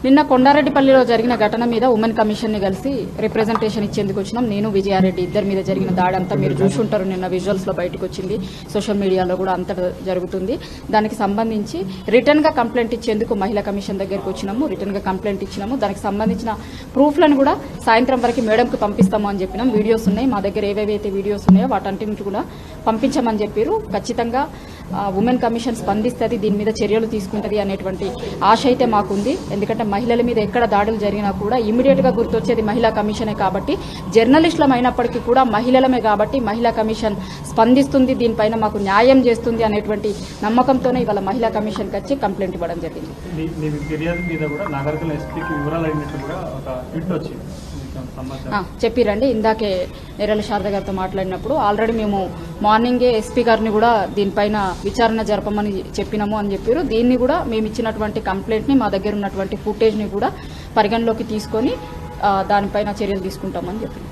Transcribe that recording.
నిన్న కొండారెడ్డిపల్లిలో జరిగిన ఘటన మీద ఉమెన్ కమిషన్ ని కలిసి రిప్రజెంటేషన్ ఇచ్చేందుకు వచ్చినాం. నేను విజయారెడ్డి ఇద్దరి మీద జరిగిన దాడి అంతా మీరు చూసుంటారు. నిన్న విజువల్స్ లో బయటకు వచ్చింది, సోషల్ మీడియాలో కూడా అంతటా జరుగుతుంది. దానికి సంబంధించి రిటర్న్ గా కంప్లైంట్ ఇచ్చేందుకు మహిళా కమిషన్ దగ్గరికి వచ్చినాము. రిటర్న్ గా కంప్లైంట్ ఇచ్చినాము. దానికి సంబంధించిన ప్రూఫ్లను కూడా సాయంత్రం వరకు మేడంకి పంపిస్తాము అని చెప్పినాం. వీడియోస్ ఉన్నాయి మా దగ్గర, ఏవేవైతే వీడియోస్ ఉన్నాయో వాటన్నింటిని కూడా పంపించమని చెప్పారు. ఖచ్చితంగా ఉమెన్ కమిషన్ స్పందిస్తుంది, దీని మీద చర్యలు తీసుకుంటుంది అనేటువంటి ఆశ అయితే మాకుంది. ఎందుకంటే మహిళల మీద ఎక్కడ దాడులు జరిగినా కూడా ఇమీడియట్ గా గుర్తొచ్చేది మహిళా కమిషనే కాబట్టి, జర్నలిస్టులం అయినప్పటికీ కూడా మహిళలమే కాబట్టి మహిళా కమిషన్ స్పందిస్తుంది, దీనిపైన మాకు న్యాయం చేస్తుంది అనేటువంటి నమ్మకంతోనే ఇవాళ మహిళా కమిషన్కి వచ్చి కంప్లైంట్ ఇవ్వడం జరిగింది. చెప్పిరండి, ఇందాకే నేరల శారద గారితో మాట్లాడినప్పుడు ఆల్రెడీ మేము మార్నింగే ఎస్పీ గారిని కూడా దీనిపైన విచారణ జరపమని చెప్పినాము అని చెప్పారు. దీన్ని కూడా మేము ఇచ్చినటువంటి కంప్లైంట్ని, మా దగ్గర ఉన్నటువంటి ఫుటేజ్ని కూడా పరిగణలోకి తీసుకొని దానిపైన చర్యలు తీసుకుంటామని చెప్పారు.